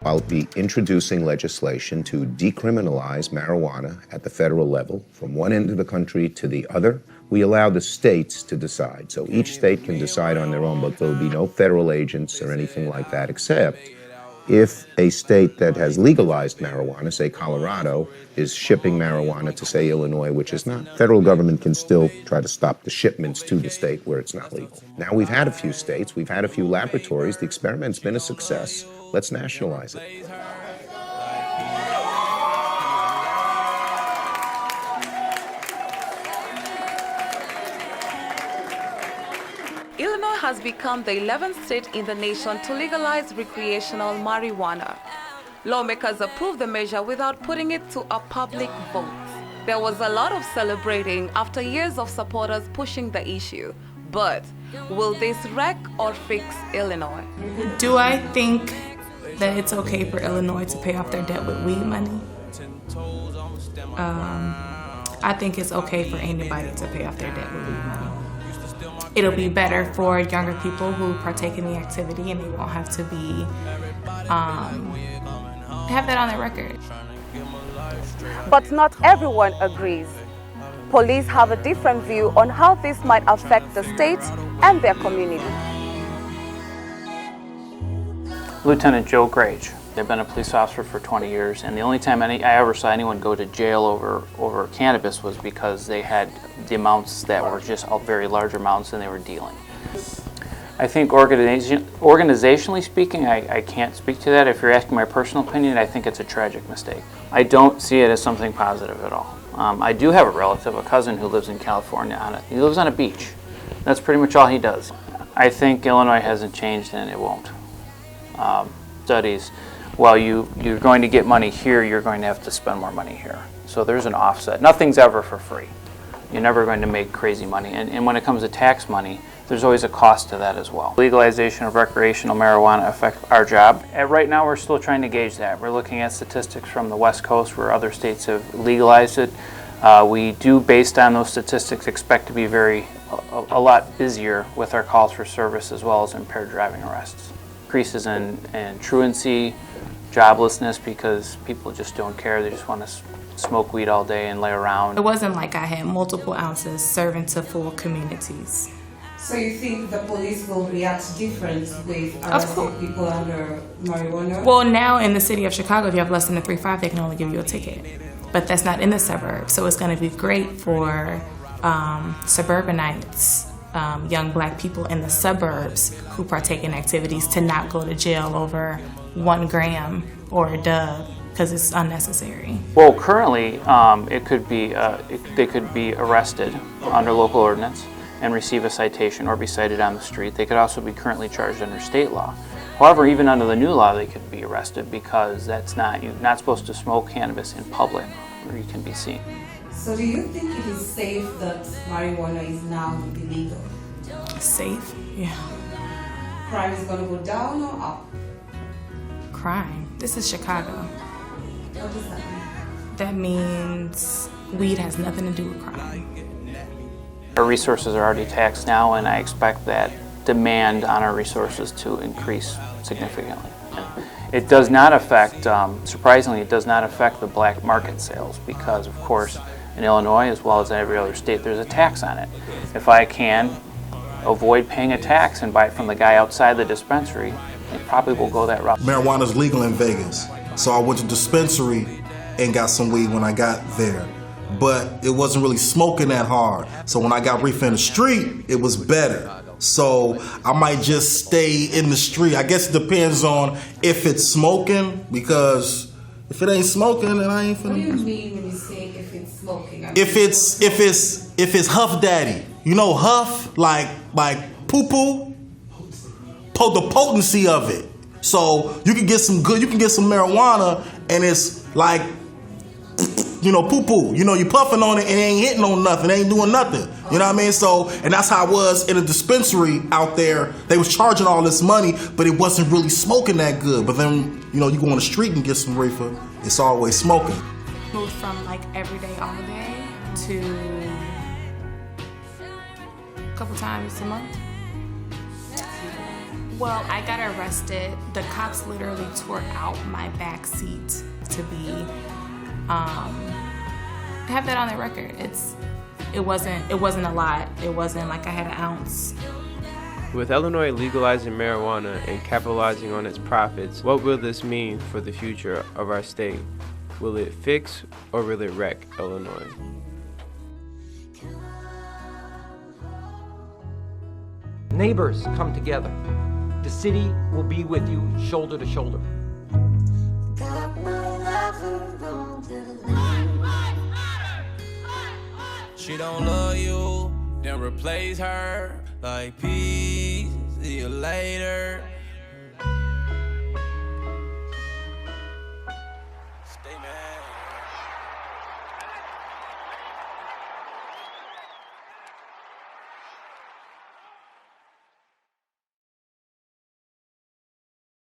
I'll be introducing legislation to decriminalize marijuana at the federal level, from one end of the country to the other. We allow the states to decide. So each state can decide on their own, but there'll be no federal agents or anything like that, except if a state that has legalized marijuana, say Colorado, is shipping marijuana to, say, Illinois, which is not, federal government can still try to stop the shipments to the state where it's not legal. Now, we've had a few states, we've had a few laboratories, the experiment's been a success. Let's nationalize it. Illinois has become the 11th state in the nation to legalize recreational marijuana. Lawmakers approved the measure without putting it to a public vote. There was a lot of celebrating after years of supporters pushing the issue. But will this wreck or fix Illinois? Do I think that it's okay for Illinois to pay off their debt with weed money? I think it's okay for anybody to pay off their debt with weed money. It'll be better for younger people who partake in the activity, and they won't have to be have that on their record. But not everyone agrees. Police have a different view on how this might affect the state and their community. Lieutenant Joe Grage. I've been a police officer for 20 years, and the only time I ever saw anyone go to jail over cannabis was because they had the amounts that were just very large amounts and they were dealing. I think organizationally speaking, I can't speak to that. If you're asking my personal opinion, I think it's a tragic mistake. I don't see it as something positive at all. I do have a relative, a cousin who lives in California. He lives on a beach. That's pretty much all he does. I think Illinois hasn't changed and it won't. Studies, while you're going to get money here, you're going to have to spend more money here. So there's an offset. Nothing's ever for free. You're never going to make crazy money. And when it comes to tax money, there's always a cost to that as well. Legalization of recreational marijuana affects our job. And right now we're still trying to gauge that. We're looking at statistics from the West Coast where other states have legalized it. We do, based on those statistics, expect to be a lot busier with our calls for service as well as impaired driving arrests. Increases in truancy, joblessness, because people just don't care. They just want to smoke weed all day and lay around. It wasn't like I had multiple ounces serving to full communities. So you think the police will react different with arresting people under marijuana? Well, now in the city of Chicago, if you have less than a 3.5, they can only give you a ticket. But that's not in the suburbs, so it's going to be great for suburbanites, young black people in the suburbs who partake in activities to not go to jail over 1 gram or a dub because it's unnecessary. Well, currently, they could be arrested under local ordinance and receive a citation or be cited on the street. They could also be currently charged under state law. However, even under the new law, they could be arrested because you're not supposed to smoke cannabis in public where you can be seen. So do you think it is safe that marijuana is now illegal? Safe? Yeah. Crime is going to go down or up? Crime? This is Chicago. What does that mean? That means weed has nothing to do with crime. Our resources are already taxed now, and I expect that demand on our resources to increase significantly. It does not affect, surprisingly, it does not affect the black market sales because, of course, in Illinois, as well as every other state, there's a tax on it. If I can avoid paying a tax and buy it from the guy outside the dispensary, it probably will go that route. Marijuana is legal in Vegas, so I went to the dispensary and got some weed when I got there. But it wasn't really smoking that hard. So when I got reefer in the street, it was better. So I might just stay in the street. I guess it depends on if it's smoking, because if it ain't smoking, then I ain't finna. What do you mean when you say if it's smoking? If it's Huff Daddy, you know Huff, like poo poo, the potency of it. So you can get some marijuana and it's like, poo poo. You puffing on it and it ain't hitting on nothing, it ain't doing nothing. You know what I mean? So, and that's how it was in a dispensary out there. They was charging all this money, but it wasn't really smoking that good. But then, you go on the street and get some reefer, it's always smoking. Moved from like every day, all day to a couple times a month. Well, I got arrested. The cops literally tore out my back seat to be, I have that on the record. It wasn't a lot. It wasn't like I had an ounce. With Illinois legalizing marijuana and capitalizing on its profits, what will this mean for the future of our state? Will it fix or will it wreck Illinois? Neighbors, come together. The city will be with you shoulder to shoulder. She don't love you, then replace her like peace. See you later.